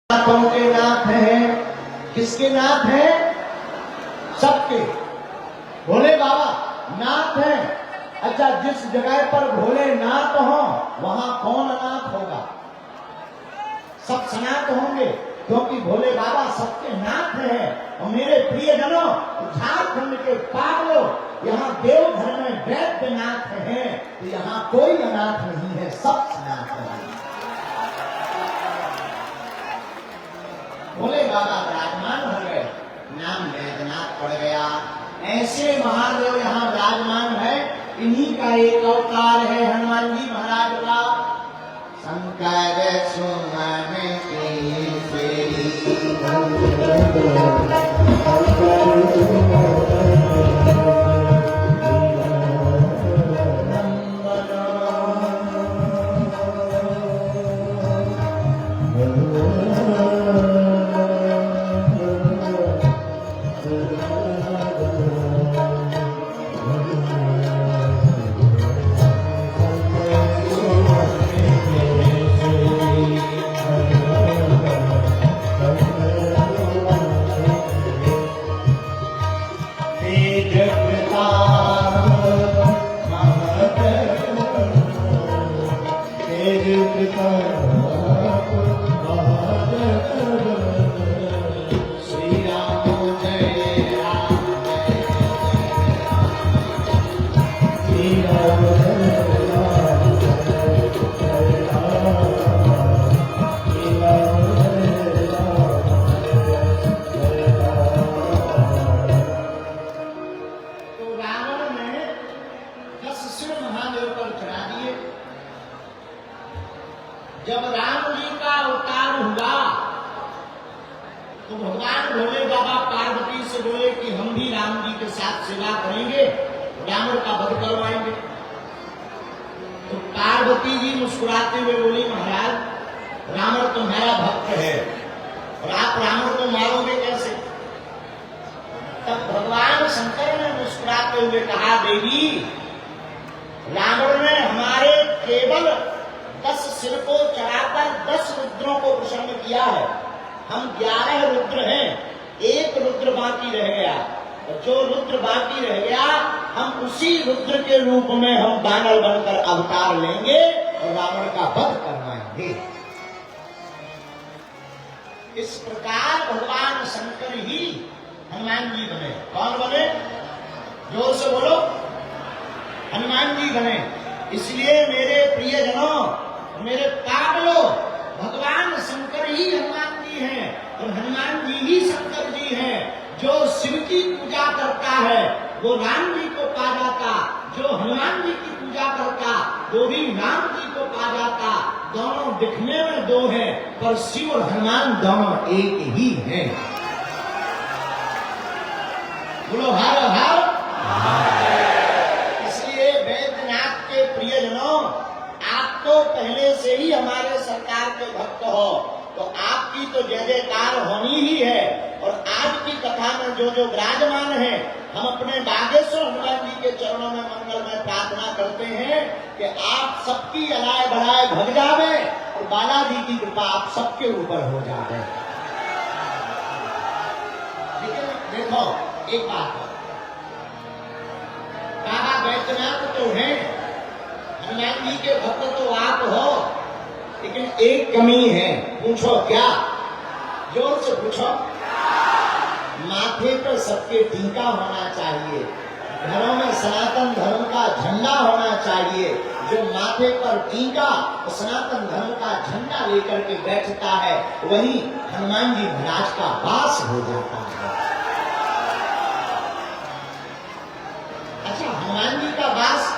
नाथों के नाथ हैं। किसके नाथ हैं? सबके। भोले बाबा नाथ हैं। अच्छा, जिस जगह पर भोले नाथ हो वहां कौन अनाथ होगा? सब सनाथ होंगे, क्योंकि भोले बाबा सबके नाथ हैं। और मेरे प्रियजनों, झारखंड के पागलों, यहाँ देवघर में वैद्यनाथ हैं, तो यहाँ कोई अनाथ नहीं है, सब सनाथ है। भोले बाबा विराजमान हो गए, नाम वैद्यनाथ पड़ गया। ऐसे महादेव यहाँ विराजमान है। इन्हीं का एक अवतार है हनुमान जी महाराज का। शंकर सुमन की फेरी मुस्कुराते हुए बोली, महाराज रावण तुम्हारा भक्त है और आप रावण को मारोगे कैसे? तब भगवान शंकर ने मुस्कुराते हुए कहा, देवी रावण ने हमारे केवल 10 सिर को चढ़ाकर 10 रुद्रों को प्रसन्न किया है। हम 11 रुद्र हैं, एक रुद्र बाकी रह गया। और जो रुद्र बाकी रह गया, हम उसी रुद्र के रूप में हम बानर बनकर अवतार लेंगे और रावण का वध करवाएंगे। इस प्रकार भगवान शंकर ही हनुमान जी बने। कौन बने? जोर से बोलो। हनुमान जी बने। इसलिए मेरे प्रियजनों, मेरे पागलों, भगवान शंकर ही हनुमान जी हैं और हनुमान जी ही शंकर जी हैं। जो शिव की पूजा करता है वो राम जी को पा जाता, जो हनुमान जी की पूजा करता वो भी राम जी को पा जाता। दोनों दिखने में दो हैं, पर शिव और हनुमान दोनों एक ही हैं। बोलो हर हर। इसलिए वैद्यनाथ के प्रियजनों, आप तो पहले से ही हमारे सरकार के भक्त हो, तो आपकी तो जय जयकार होनी ही है। और आज की कथा में जो जो विराजमान है, हम अपने बागेश्वर हनुमान जी के चरणों में मंगल में प्रार्थना करते हैं कि आप सबकी अलाय बढ़ाए भग जावे और बालाजी की कृपा आप सबके ऊपर हो जाए। लेकिन देखो एक बात है, बाबा वैद्यनाथ तो हैं, हनुमान जी के भक्त तो आप हो, लेकिन एक कमी है। पूछो क्या? जोर से पूछो। माथे पर सबके टीका होना चाहिए, घरों में सनातन धर्म का झंडा होना चाहिए। जो माथे पर टीका और सनातन धर्म का झंडा लेकर के बैठता है, वही हनुमान जी महाराज का वास हो जाता है। अच्छा, हनुमान जी का वास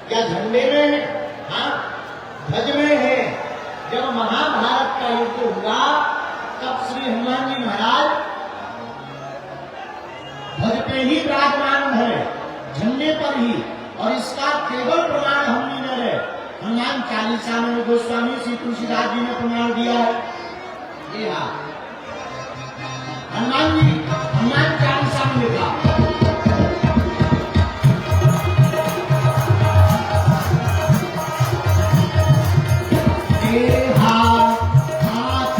क्या झंडे में है? हाँ, ध्वज में है। जब महाभारत का युद्ध हुआ, तब श्री हनुमान जी महाराज ध्वज पे ही विराजमान है, झंडे पर ही। और इसका केवल प्रमाण हम नहीं है, हनुमान चालीसा में गोस्वामी श्री तुलसीदास जी ने प्रमाण दिया है। ये हाँ, हनुमान चालीसा में लिखा, हाथ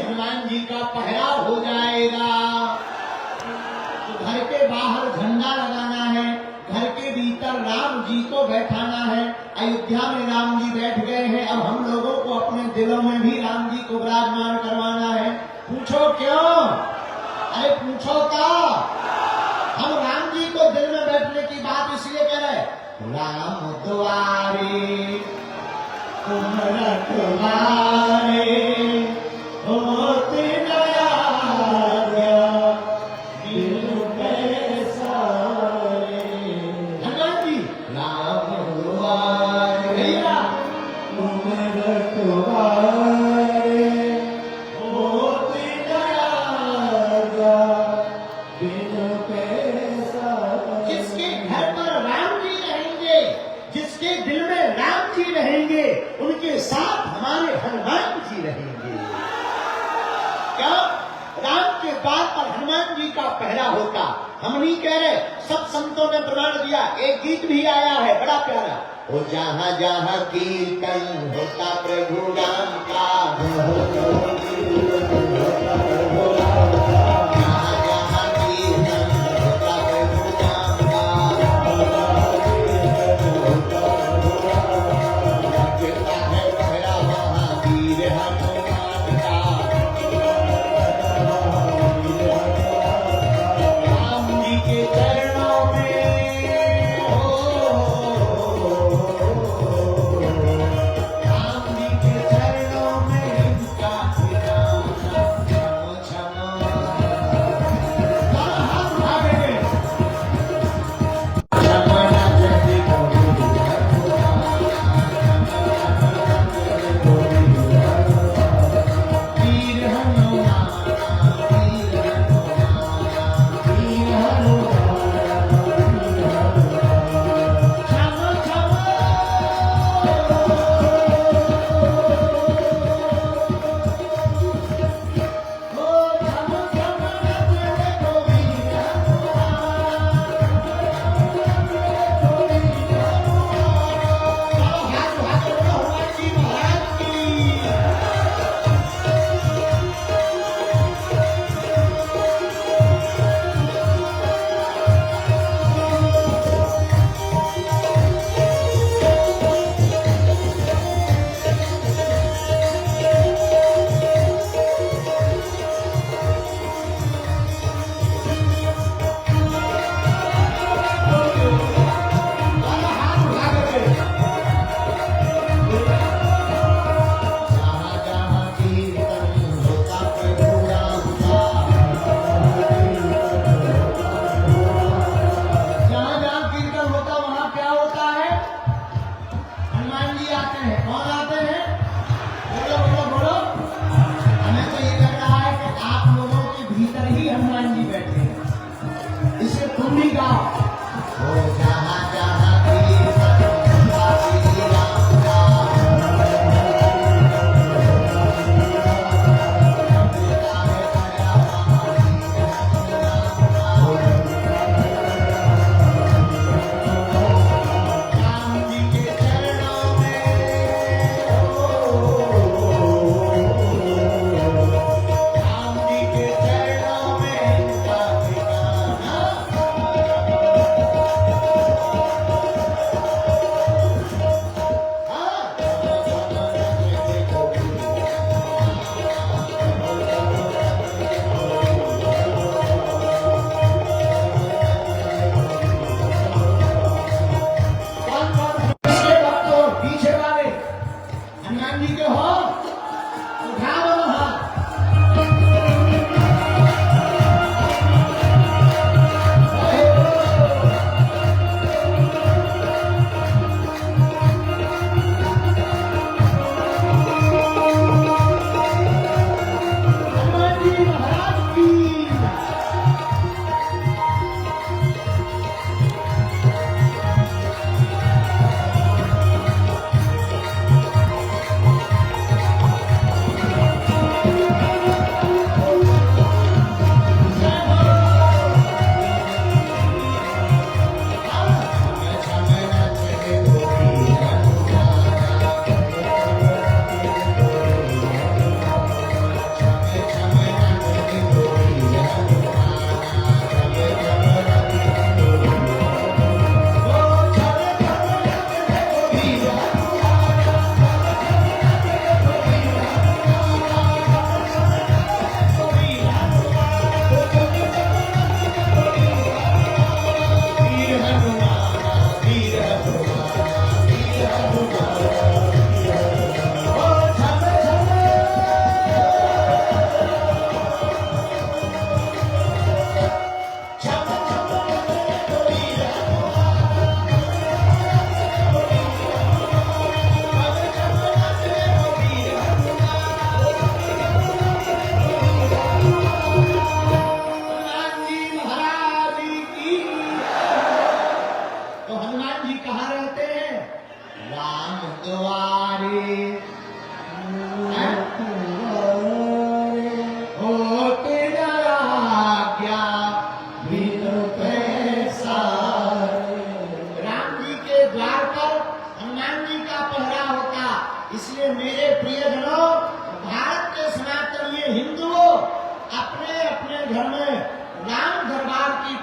हनुमान जी का पहरा हो जाएगा। तो घर के बाहर झंडा लगाना है, घर के भीतर राम जी को बैठाना है। अयोध्या में राम जी बैठ गए हैं, अब हम लोगों को अपने दिलों में भी राम जी को विराजमान करवाना है। पूछो क्यों? अरे पूछो क्या? हम राम जी को दिल में बैठने की बात इसलिए कह रहे हैं, राम द्वारे तुम रखवारे होते नया बिनु पैसारे। हनुमान जी राम द्वारे तुम रखवारे होते नया बिनु पैसारे। जिसके घर पर राम जी रहेंगे, जिसके दिल में राम जी रहेंगे, उनके साथ हमारे हनुमान जी रहेंगे। क्या? राम के बाद पर हनुमान जी का पहरा होता। हम नहीं कह रहे, सब संतों ने प्रमाण दिया। एक गीत भी आया है बड़ा प्यारा, ओ जहाँ जहाँ कीर्तन होता प्रभु राम का,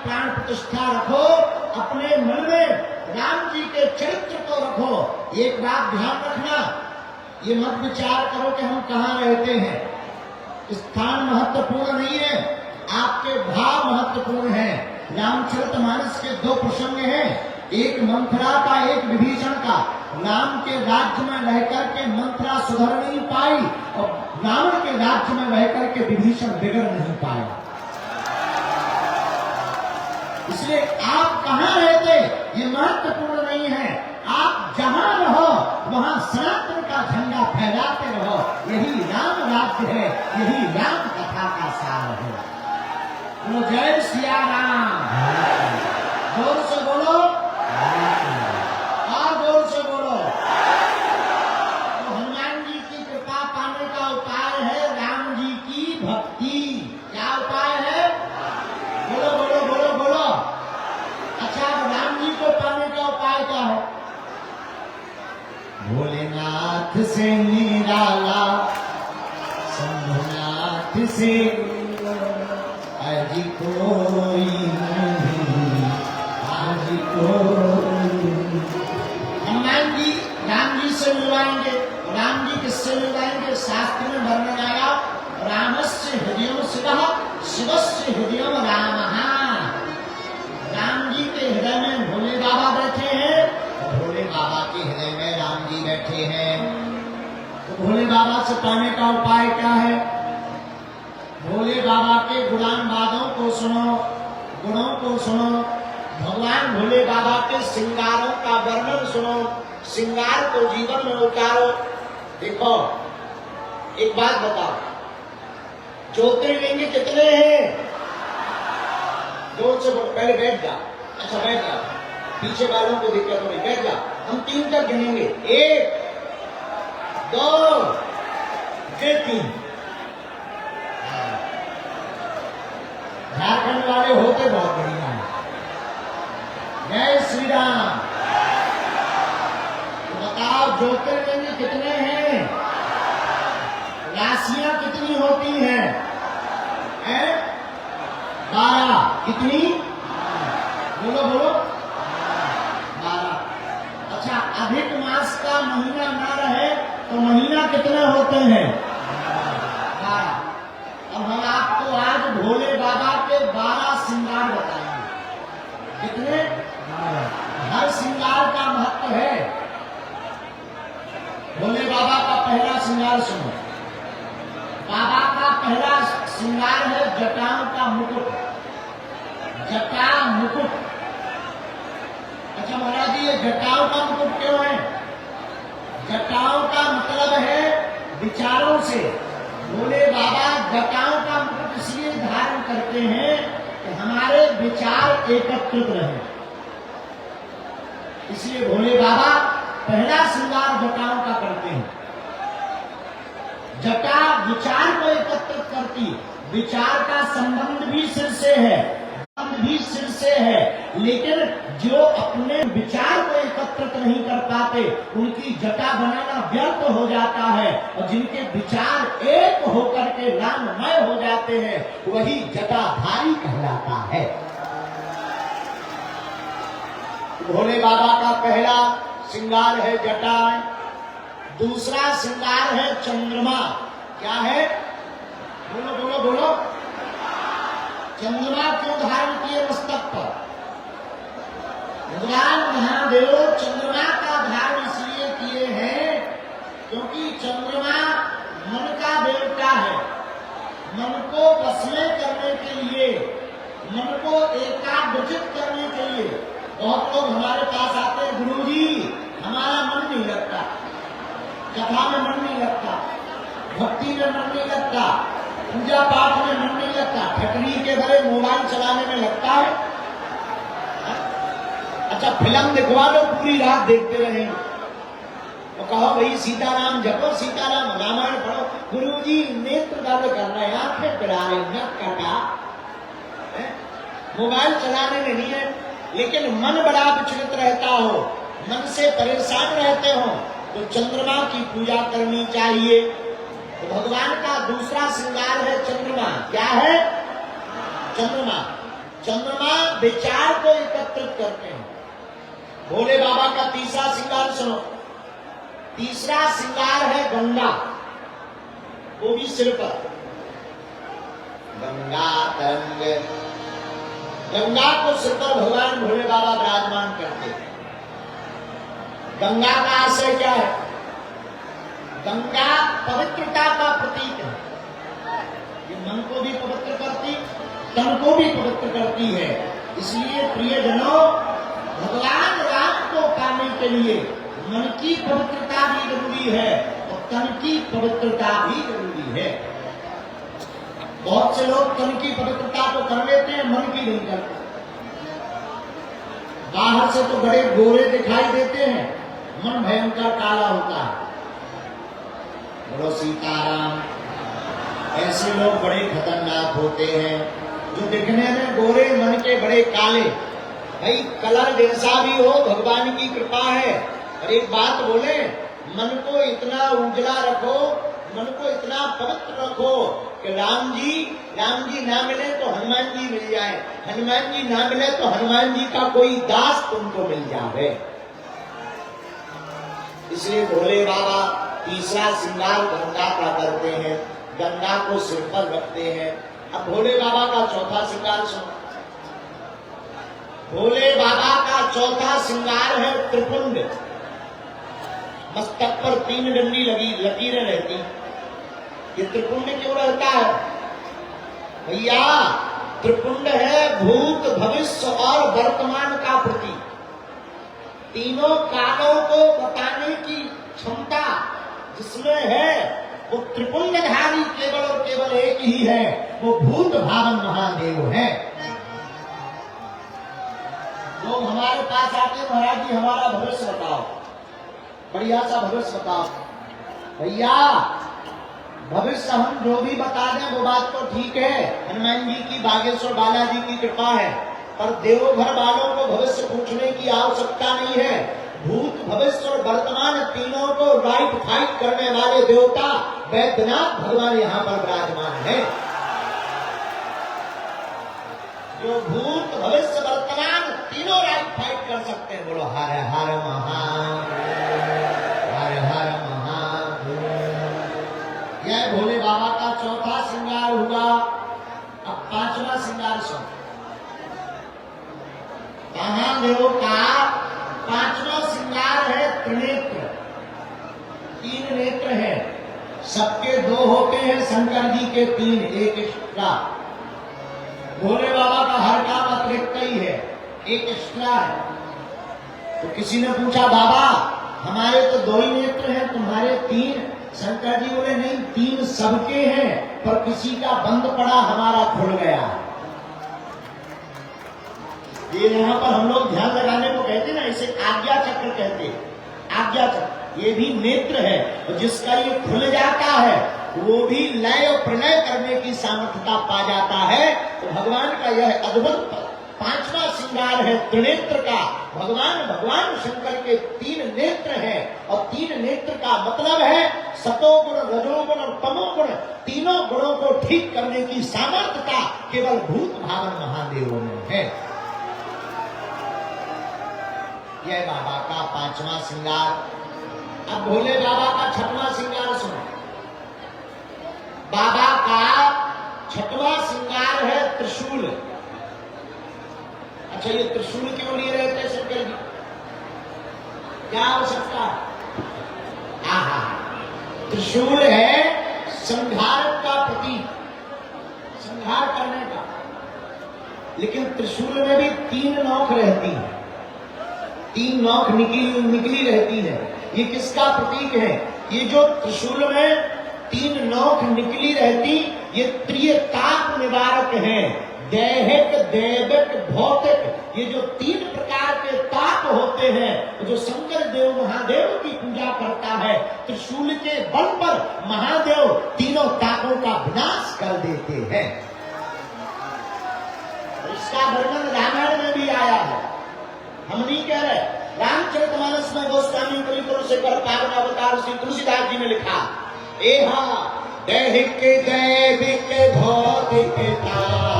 प्राण प्रतिष्ठा रखो, अपने मन में राम जी के चरित्र को रखो। एक बात ध्यान रखना, ये मत विचार करो कि हम कहाँ रहते हैं। स्थान महत्वपूर्ण नहीं है, आपके भाव महत्वपूर्ण है। रामचरितमानस के दो प्रसंग हैं, एक मंथरा का, एक विभीषण का। राम के राज्य में रहकर के मंथरा सुधर नहीं पाई और रावण के राज्य में रहकर के विभीषण बिगड़ नहीं पाया। इसलिए आप कहाँ रहते ये महत्वपूर्ण नहीं है, आप जहां रहो वहां सनातन का झंडा फहराते रहो। यही राम राज्य है, यही राम कथा का सार है। बोलो जय सिया राम, जोर से बोलो और जोर से बोलो। तो हनुमान जी की कृपा पाने का उपाय है राम जी की भक्ति। क्या उपाय है? बोलो बोलो बोलो बोलो। अच्छा, राम जी को पाने का उपाय क्या है? भोलेनाथ से निराला, शंभुनाथ से आज कोई नहीं, आज कोई। हनुमान जी राम जी से मिलवाएंगे। राम जी किससे मिलवाएंगे? शास्त्र में वर्णन आया, रामस्य हृदयम शिवः, शिवस्य हृदयम रामः। राम जी के हृदय में भोले बाबा बैठे हैं, भोले बाबा के हृदय में राम जी बैठे हैं। तो भोले बाबा से पाने का उपाय क्या है? भोले बाबा के गुणानुवादों को सुनो, गुणों को सुनो, भगवान भोले बाबा के श्रृंगारों का वर्णन सुनो, श्रृंगार को जीवन में उतारो। देखो एक बात बताओ, ज्योतिर्लिंग कितने हैं? जोर से पहले बैठ जा। अच्छा बैठ जा, पीछे वालों को दिक्कत हो रही, बैठ जा। हम 3 तक गिनेंगे, 1 2 3। झारखंड वाले होते बहुत बढ़िया है। जय श्री राम। तो बताओ ज्योतिर्लिंग कितने हैं? राशियां कितनी होती हैं? 12। कितनी? बोलो बोलो। 12। अच्छा, अधिक मास का महीना ना रहे तो महीना कितने होते हैं? 12। अब हम आपको आज भोले बाबा के 12 श्रृंगार बताएंगे। कितने? हर श्रृंगार का महत्व है। भोले बाबा का पहला श्रृंगार सुनो। बाबा का पहला श्रृंगार है जटाओं का मुकुट। जटा मुकुट। अच्छा महाराज जी, ये जटाओं का मुकुट क्यों है? जटाओं का मतलब है विचारों से। भोले बाबा जटाओं का मुकुट इसलिए धारण करते हैं कि हमारे विचार एकत्रित रहे। इसलिए भोले बाबा पहला श्रृंगार जटाओं का करते हैं। जटा विचार को एकत्रित करती है। विचार का संबंध भी सिर से है, भी सिर से है, लेकिन जो अपने विचार को एकत्रित नहीं कर पाते उनकी जटा बनाना व्यर्थ हो जाता है, और जिनके विचार एक होकर के राममय हो जाते हैं वही जटाधारी कहलाता है। भोले बाबा का पहला श्रृंगार है जटा, दूसरा श्रृंगार है चंद्रमा। क्या है? बोलो बोलो बोलो। चंद्रमा क्यों धारण किए मस्तक पर? भगवान महादेव चंद्रमा का धारण इसलिए किए हैं क्योंकि चंद्रमा मन का देवता है। मन को वश करने के लिए, मन को एकाग्रचित करने के लिए बहुत लोग हमारे पास आते हैं, गुरुजी हमारा मन नहीं लगता, कथा में मन नहीं लगता, भक्ति में मन नहीं लगता, पूजा पाठ में मन नहीं लगता, ठटरी के भरे मोबाइल चलाने में लगता है। अच्छा फिल्म दिखवा लो, पूरी रात देखते रहे तो कहो भाई सीताराम जपो, सीताराम रामायण पढ़ो। गुरुजी नेत्र दर्द कर रहे हैं, आंखें पिड़ा रहे, नक कटा, मोबाइल चलाने में नहीं है, लेकिन मन बड़ा विचलित रहता हो, मन से परेशान रहते हो तो चंद्रमा की पूजा करनी चाहिए। तो भगवान का दूसरा श्रृंगार है चंद्रमा। क्या है? चंद्रमा। चंद्रमा विचार को एकत्रित करते हैं। भोले बाबा का तीसरा श्रृंगार सुनो। तीसरा श्रृंगार है गंगा, वो भी सिर पर। गंगा तरंग, गंगा को सिर पर भगवान भोले बाबा विराजमान करते हैं। गंगा का आशय क्या है? गंगा पवित्रता का प्रतीक है। ये मन को भी पवित्र करती, तन को भी पवित्र करती है। इसलिए प्रियजनों, भगवान राम को पाने के लिए मन की पवित्रता भी जरूरी है और तन की पवित्रता भी जरूरी है। बहुत से लोग तन की पवित्रता तो कर लेते हैं, मन की नहीं करते। बाहर से तो बड़े गोरे दिखाई देते हैं, मन भयंकर काला होता है। बोलो सीताराम। ऐसे लोग बड़े खतरनाक होते हैं जो दिखने में गोरे, मन के बड़े काले। भाई कलर जैसा भी हो, भगवान की कृपा है। और एक बात बोले, मन को इतना उजला रखो, मन को इतना पवित्र रखो कि राम जी ना मिले तो हनुमान जी मिल जाए, हनुमान जी ना मिले तो हनुमान जी का कोई दास तुमको मिल जाए। इसलिए भोले बाबा तीसरा श्रृंगार गंगा का करते हैं, गंगा को सिर पर रखते हैं। अब भोले बाबा का चौथा श्रृंगार सुनो। भोले बाबा का चौथा श्रृंगार है त्रिपुंड। मस्तक पर 3 डंडी लगी लकीरें रहती। ये त्रिपुंड क्यों रहता है? भैया त्रिपुंड है भूत, भविष्य और वर्तमान का प्रतीक। तीनों कालों को बताने की क्षमता जिसमें है, वो त्रिपुंडधारी केवल और केवल एक ही है, वो भूत भावन महादेव है। लोग हमारे पास आके, महाराज जी हमारा भविष्य बताओ, बढ़िया सा भविष्य बताओ। भैया भविष्य हम जो भी बता दें वो बात तो ठीक है, हनुमान जी की, बागेश्वर बालाजी की कृपा है, पर देवघर वालों को भविष्य पूछने की आवश्यकता नहीं है। भूत, भविष्य और वर्तमान तीनों को राइट फाइट करने वाले देवता वैद्यनाथ भगवान यहाँ पर विराजमान है। जो भूत, भविष्य, वर्तमान तीनों राइट फाइट कर सकते हैं। बोलो हर हर महादेव, हर हर महादेव। यह भोले बाबा का चौथा श्रृंगार हुआ। अब पांचवा श्रृंगार सुनो। महादेव का पांचवा श्रृंगार है त्रिनेत्र। 3 नेत्र हैं, सबके 2 होते हैं, शंकर जी के 3, एक एक्स्ट्रा। भोले बाबा का हर काम अतिरिक्त ही है, एक एक्स्ट्रा है। तो किसी ने पूछा, बाबा हमारे तो 2 ही नेत्र हैं, तुम्हारे 3। शंकर जी बोले नहीं, 3 सबके हैं, पर किसी का बंद पड़ा, हमारा खुल गया। ये यहाँ पर हम लोग ध्यान लगाने को कहते ना, इसे आज्ञा चक्र कहते हैं। आज्ञा चक्र ये भी नेत्र है, और जिसका ये खुल जाता है वो भी लय और प्रलय करने की सामर्थ्यता पा जाता है। तो भगवान का यह अद्भुत पांचवा श्रृंगार है त्रिनेत्र का। भगवान शंकर के 3 नेत्र हैं, और 3 नेत्र का मतलब है सतोगुण, रजोगुण और तमोगुण, तीनों गुणों को ठीक करने की सामर्थ्यता केवल भूत भावन महादेव में है। यह बाबा का पांचवा श्रृंगार। अब भोले बाबा का छठवां श्रृंगार सुनो। बाबा का छठवां श्रृंगार है त्रिशूल। अच्छा, ये त्रिशूल क्यों लिए रहते शंकर जी? क्या आवश्यकता? आहा, त्रिशूल है संहार का प्रतीक, संहार करने का। लेकिन त्रिशूल में भी 3 नोक रहती है, 3 नोक निकली रहती है। ये किसका प्रतीक है? ये जो त्रिशूल में 3 नोक निकली रहती, ये त्रिताप निवारक है। दैहिक, दैविक, भौतिक, ये जो 3 प्रकार के ताप होते हैं, जो शंकर देव महादेव की पूजा करता है, त्रिशूल के बल पर महादेव तीनों तापों का विनाश कर देते हैं। इसका वर्णन रामायण में भी आया है। हम नहीं कह रहे, रामचरितमानस में गोस्वामी कलिपुरुष से कर पावन अवतार श्री तुलसीदास जी ने लिखा, एहा दैहिक दैविक भौतिक ताप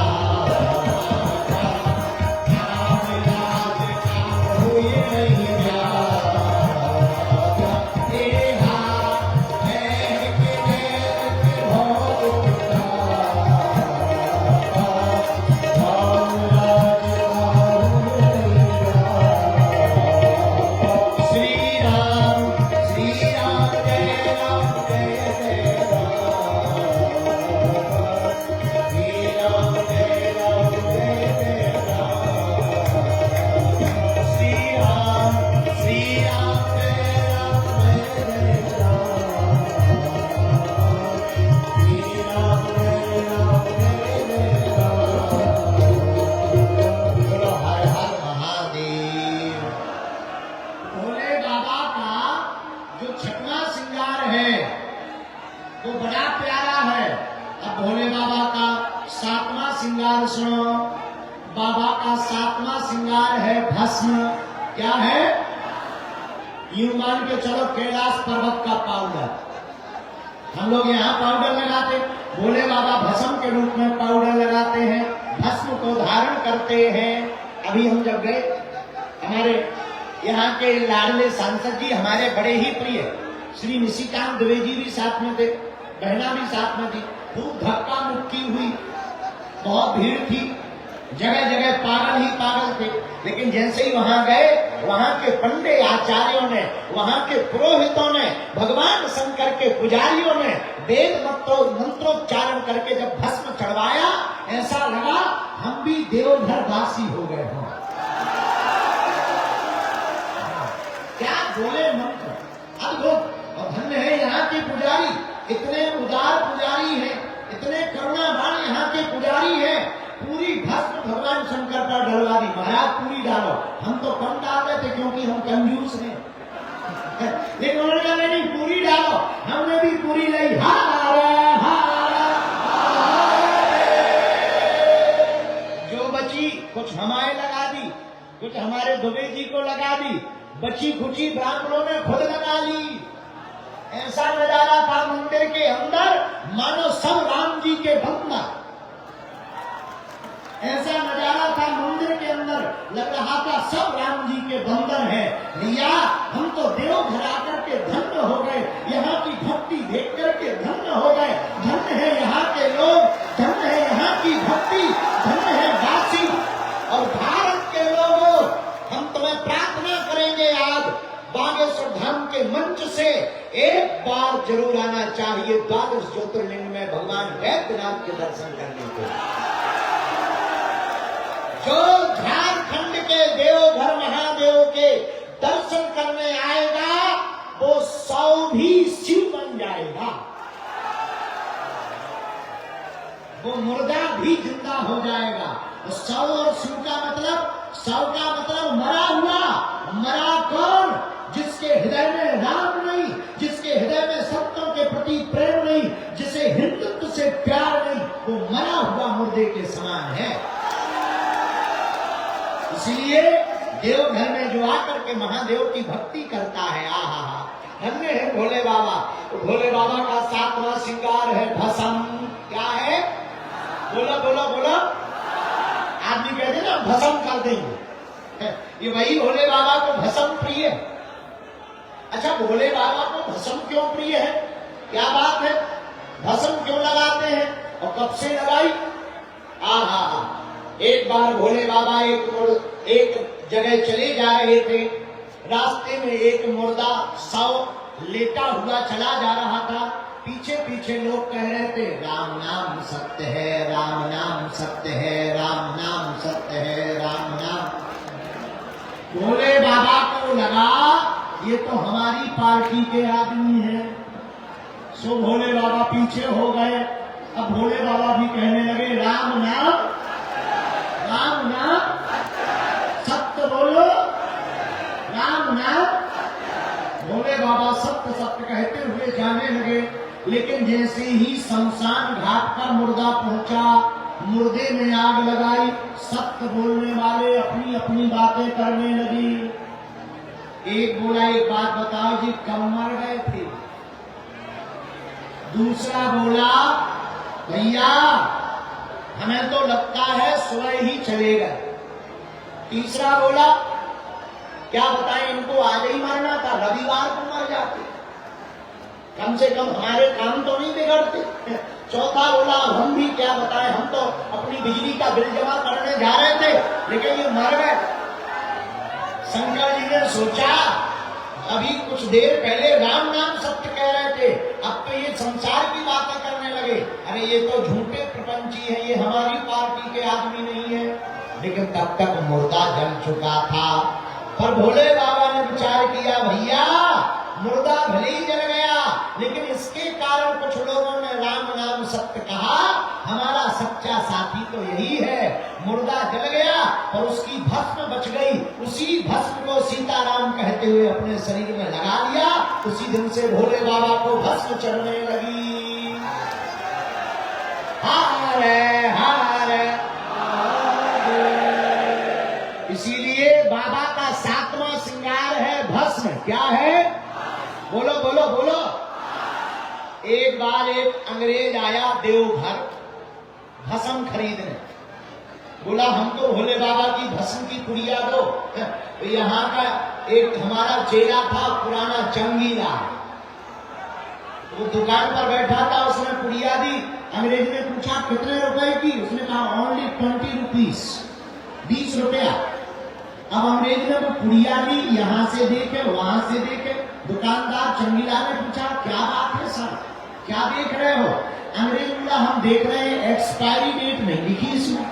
भोले बाबा का 7वां श्रृंगार सुनो। बाबा का 7वां श्रृंगार है भस्म। क्या है? यूं मान के चलो कैलाश पर्वत का पाउडर। हम लोग यहाँ पाउडर लगाते, भोले बाबा भस्म के रूप में पाउडर लगाते हैं, भस्म को धारण करते हैं। अभी हम जब गए, हमारे यहाँ के लाडले सांसद जी, हमारे बड़े ही प्रिय श्री निशिकांत द्विवेदी भी साथ में थे, बहना भी साथ में थी। खूब धक्का मुक्की हुई, बहुत भीड़ थी, जगह जगह पागल ही पागल थे। लेकिन जैसे ही वहां गए, वहां के पंडे आचार्यों ने, वहां के पुरोहितों ने, भगवान शंकर के पुजारियों ने वेद मंत्रोच्चारण करके जब भस्म चढ़वाया, ऐसा लगा हम भी देवघर वासी हो गए हों। क्या बोले मंत्र, अद्भुत। और धन्य है यहाँ के पुजारी, इतने उदार पुजारी हैं, इतने करुणावान यहाँ के पुजारी हैं। पूरी भस्म भगवान शंकर पर डलवा दी। महाराज पूरी डालो। हम तो कम डाल रहे थे क्योंकि हम कंजूस हैं, लेकिन उन्होंने कहा नहीं, पूरी डालो। हमने भी पूरी लाई। जो बची कुछ हमारे लगा दी, कुछ हमारे दुबे जी को लगा दी, बची खुची ब्राह्मणों ने खुद लगा ली। ऐसा नजारा था मंदिर के अंदर, मानो सब राम जी के बंदर। ऐसा नजारा था मंदिर के अंदर, लग रहा था सब राम जी के बंदर हैं। भैया हम तो देवघर आकर के धन्य हो गए, यहाँ की भक्ति देख करके धन्य हो गए। धन्य है यहाँ के लोग, धन्य है यहाँ की भक्ति, धन्य है वासी और भारत के लोगों। हम तुम्हें प्रार्थना करेंगे, आज बागेश्वर धाम के मंच से एक बार जरूर आना चाहिए 12 ज्योतिर्लिंग में भगवान वैद्यनाथ के दर्शन करने को। जो झारखंड के देवघर महादेव के दर्शन करने आएगा, वो 100 भी शिव बन जाएगा, वो मुर्दा भी जिंदा हो जाएगा। 100 और शिव का मतलब, 100 का मतलब मरा हुआ। मरा कौन? जिसके हृदय में राम नहीं, जिसके हृदय में सत्यों के प्रति प्रेम नहीं, जिसे हिंदुत्व से प्यार नहीं, वो मरा हुआ मुर्दे के समान है। इसलिए देवघर में जो आकर के महादेव की भक्ति करता है, आहा, धन्य है भोले बाबा। तो भोले बाबा का 7वां श्रृंगार है भस्म। क्या है? बोलो बोलो बोलो। आदमी कहते ना भस्म कर देंगे, ये वही भोले बाबा को भस्म प्रिय है। अच्छा, भोले बाबा को भस्म क्यों प्रिय है? क्या बात है? भस्म क्यों लगाते हैं और कब से लगाई? आहा, एक बार भोले बाबा एक जगह चले जा रहे थे, रास्ते में एक मुर्दा शव लेटा हुआ चला जा रहा था। पीछे पीछे लोग कह रहे थे, राम नाम सत्य है, राम नाम सत्य है, राम नाम सत्य है, राम नाम। भोले बाबा को लगा ये तो हमारी पार्टी के आदमी हैं, सो भोले बाबा पीछे हो गए। अब भोले बाबा भी कहने लगे, राम नाम सत्य बोलो, राम नाम। भोले बाबा सत्य सत्य कहते हुए जाने लगे। लेकिन जैसे ही शमशान घाट पर मुर्दा पहुंचा, मुर्दे में आग लगाई, सत्य बोलने वाले अपनी अपनी बातें करने लगी। एक बोला, एक बात बताओ जी, कब मर गए थे? दूसरा बोला, भैया हमें तो लगता है सुबह ही चले गए। तीसरा बोला, क्या बताएं, इनको आज ही मरना था, रविवार को मर जाते, कम से कम हमारे काम तो नहीं बिगड़ते। चौथा बोला, हम भी क्या बताएं, हम तो अपनी बिजली का बिल जमा करने जा रहे थे, लेकिन ये मर गए। शंकर जी ने सोचा, अभी कुछ देर पहले राम नाम सत्य कह रहे थे, अब तो ये संसार की बातें करने लगे। अरे ये तो झूठे प्रपंची है, ये हमारी पार्टी के आदमी नहीं है। लेकिन तब तक मुर्दा जल चुका था। पर भोले बाबा ने विचार किया, भैया मुर्दा भले ही जल गया, लेकिन इसके कारण कुछ लोगों ने राम नाम सत्य कहा, हमारा सच्चा साथी तो यही है। मुर्दा जल गया और उसकी भस्म बच गई, उसी भस्म को सीताराम कहते हुए अपने शरीर में लगा लिया। उसी दिन से भोले बाबा को भस्म चढ़ने लगी। क्या है? बोलो बोलो बोलो। एक बार एक अंग्रेज आया देवघर भस्म खरीदने। बोला हमको भोले बाबा की भस्म की पुड़िया दो। तो यहाँ का एक हमारा चेला था पुराना चंगीला, वो दुकान पर बैठा था, उसने पुड़िया दी। अंग्रेज ने पूछा कितने रुपए की? उसने कहा ओनली 20 रुपीस, 20 रुपया। अब अंग्रेज ने वो पुड़िया दी, यहाँ से देखे वहां से देखे। दुकानदार चंगीला ने पूछा क्या बात है सर, क्या देख रहे हो? अंग्रेज बोला हम देख रहे हैं एक्सपायरी डेट नहीं लिखी इसमें।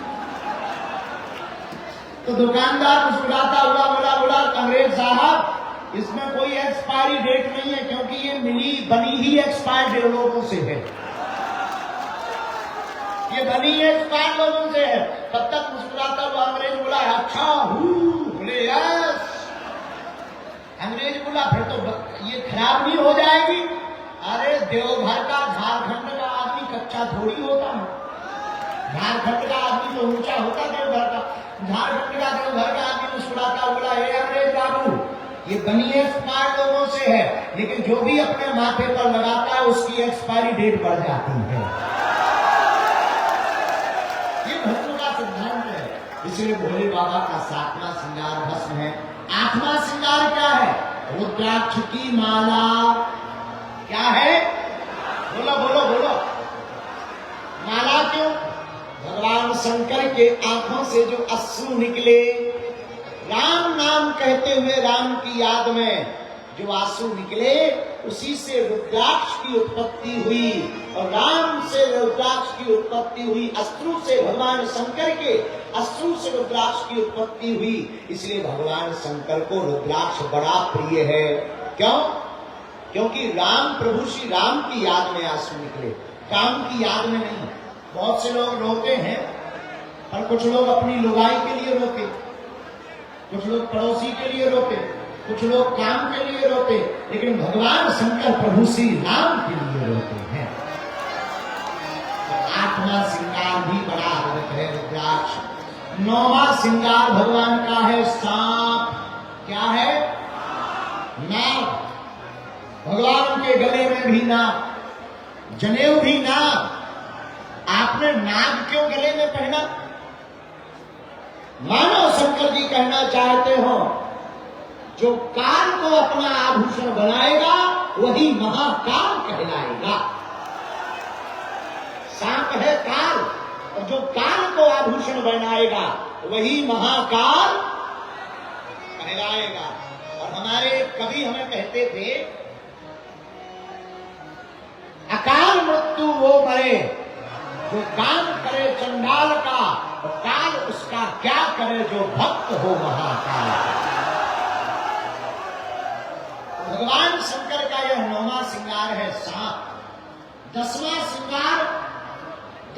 तो दुकानदार मुस्कुराता हुआ बोला अंग्रेज साहब इसमें कोई एक्सपायरी डेट नहीं है, क्योंकि ये मिली बनी ही एक्सपायर्ड लोगों से है, ये बनी एक्सपायर्ड लोगों से है। तब तक मुस्कुराता हुआ अंग्रेज बोला अच्छा बोले यस। अंग्रेज बोला फिर तो ये खराब नहीं हो जाएगी? अरे देवघर का झारखंड का आदमी कच्चा थोड़ी होता है, झारखंड का आदमी तो ऊंचा होता देवघर का। झारखंड का देवघर का आदमी मुस्कुराता बोला हे अंग्रेज बाबू ये बनी एक्सपायर लोगों से है, लेकिन जो भी अपने माथे पर लगाता है उसकी एक्सपायरी डेट बढ़ जाती है। ये भक्तों का सिद्धांत है। इसलिए भोले बाबा का 7वां श्रृंगार भस्म है। 8वां श्रृंगार क्या है? रुद्राक्ष की माला। क्या है? बोलो बोलो बोलो। माला क्यों? भगवान शंकर के आंखों से जो अश्रु निकले, राम नाम कहते हुए राम की याद में जो आंसू निकले, उसी से रुद्राक्ष की उत्पत्ति हुई। और राम से रुद्राक्ष की उत्पत्ति हुई, अश्रु से भगवान शंकर के अश्रु से रुद्राक्ष की उत्पत्ति हुई। इसलिए भगवान शंकर को रुद्राक्ष बड़ा प्रिय है। क्यों? क्योंकि राम प्रभु श्री राम की याद में आंसू निकले, काम की याद में नहीं। बहुत से लोग रोते हैं, और कुछ लोग अपनी लुगाई के लिए रोते, कुछ लोग पड़ोसी के लिए रोते, कुछ लोग काम के लिए रोते, लेकिन भगवान शंकर प्रभु श्री राम के लिए रोते हैं। तो 8वां श्रृंगार भी बड़ा अद्भुत है रुद्राक्ष। 9वां श्रृंगार भगवान का है सांप। क्या है? नाग। भगवान के गले में भी नाग, जनेऊ भी नाग। आपने नाग क्यों गले में पहना? मानव शंकर जी कहना चाहते हो जो काल को अपना आभूषण बनाएगा वही महाकाल कहलाएगा। सांप है काल, और जो काल को आभूषण बनाएगा वही महाकाल कहलाएगा। और हमारे कवि हमें कहते थे अकाल मृत्यु वो मरे जो काम करे चंडाल का, और काल उसका क्या करे जो भक्त हो महाकाल। भगवान शंकर का यह 9वां श्रृंगार है सांप। 10वां श्रृंगार,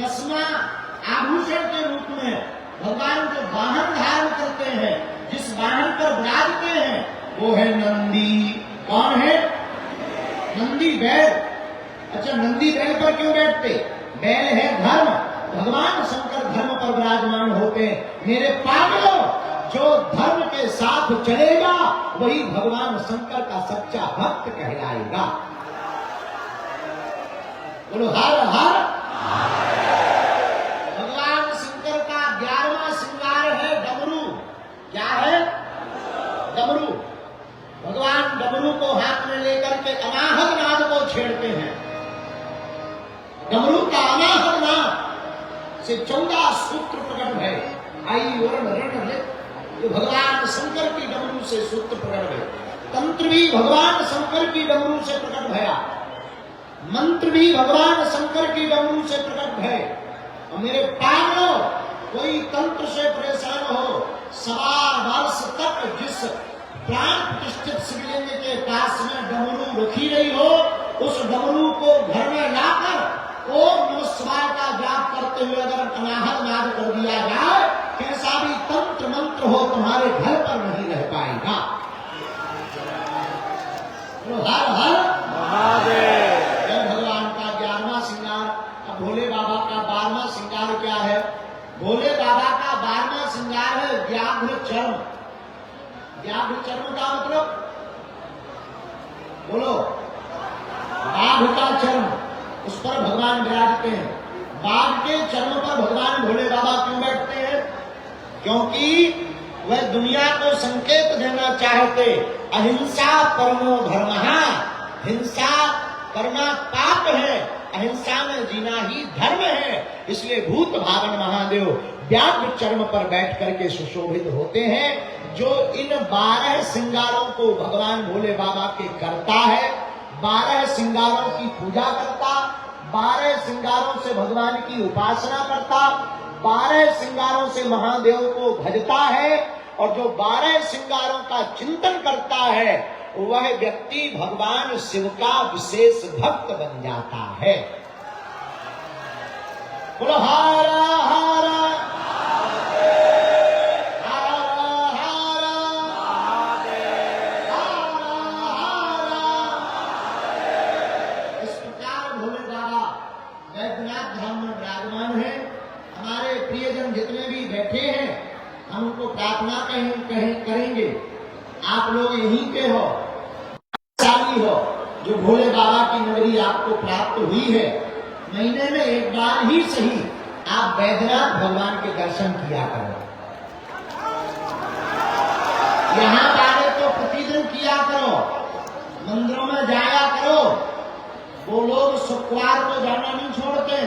10वां आभूषण के रूप में भगवान जो वाहन धारण करते हैं, जिस वाहन पर विराजते हैं, वो है नंदी। कौन है? नंदी बैल। अच्छा, नंदी बैल पर क्यों बैठते? बैल है धर्म, भगवान शंकर धर्म पर विराजमान होते हैं। मेरे पागलों, जो धर्म के साथ चलेगा वही भगवान शंकर का सच्चा भक्त कहलाएगा। बोलो हर हर। भगवान शंकर का 11वां श्रृंगार है डमरू। क्या है? डमरू। भगवान डमरू को हाथ में लेकर के अनाहत नाद को छेड़ते हैं। डमरू का अनाहत नाद से 14 सूत्र प्रकट है। आई वर्ण रण है, ये भगवान शंकर की डमरू से सूत्र प्रकट है। तंत्र भी भगवान शंकर की डमरू से प्रकट भया, मंत्र भी भगवान शंकर की डमरू से प्रकट है। और मेरे पागलों, कोई तंत्र से परेशान हो, 1.25 वर्ष तक जिस प्राण प्रतिष्ठित शिवलिंग के पास में डमरू रखी रही हो, उस डमरू को घर में लाकर ओम नमः शिवाय का जाप करते हुए अगर अनाहत नाद कर दिया जाए, कैसा भी तंत्र मंत्र हो तुम्हारे घर पर नहीं रह पाएगा। तो हर हर महादेव। भगवान का 11वां श्रृंगार। अब भोले बाबा का 12वां श्रृंगार क्या है? भोले बाबा का 12वां श्रृंगार है व्याघ्र चर्म। व्याघ्र चर्म का मतलब बोलो, बाघ का चर्म, उस पर भगवान विराजते हैं। बाघ के चर्म पर भगवान भोले बाबा क्यों बैठते हैं? क्योंकि वह दुनिया को संकेत देना चाहते, अहिंसा परमो धर्मः, हिंसा करना पाप है, अहिंसा में जीना ही धर्म है। इसलिए भूत भावन महादेव व्याघ्र चर्म पर बैठ करके सुशोभित होते हैं। जो इन 12 श्रृंगारों को भगवान भोले बाबा के करता है, 12 श्रृंगारों की पूजा करता, 12 श्रृंगारों से भगवान की उपासना करता, 12 श्रृंगारों से महादेव को भजता है, और जो 12 श्रृंगारों का चिंतन करता है, वह व्यक्ति भगवान शिव का विशेष भक्त बन जाता है। बोलो हारा हारा जितने भी बैठे हैं, हम उनको प्रार्थना करेंगे। आप लोग यहीं के हो, शादी हो, जो भोले बाबा की नगरी आपको प्राप्त हुई है, महीने में एक बार ही सही आप बैद्यनाथ भगवान के दर्शन किया करो। यहाँ आए तो प्रतिदिन किया करो, मंदिरों में जाया करो। वो लोग शुक्रवार को जाना नहीं छोड़ते,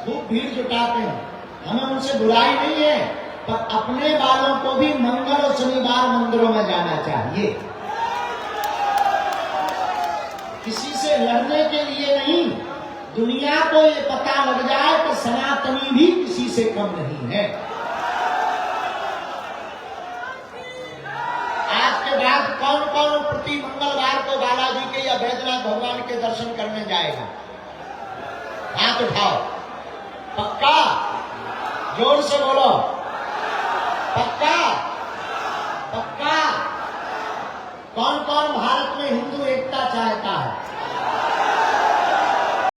खूब भीड़ जुटाते हैं। हमें उनसे बुराई नहीं है, पर अपने बालों को भी मंगल और शनिवार मंदिरों में जाना चाहिए। किसी से लड़ने के लिए नहीं, दुनिया को ये पता लग जाए कि सनातनी भी किसी से कम नहीं है। आज के बाद कौन कौन प्रति मंगलवार को बालाजी के या बैद्यनाथ भगवान के दर्शन करने जाएगा? हाथ उठाओ। पक्का? जोर से बोलो, पक्का? पक्का? कौन कौन भारत में हिंदू एकता चाहता है?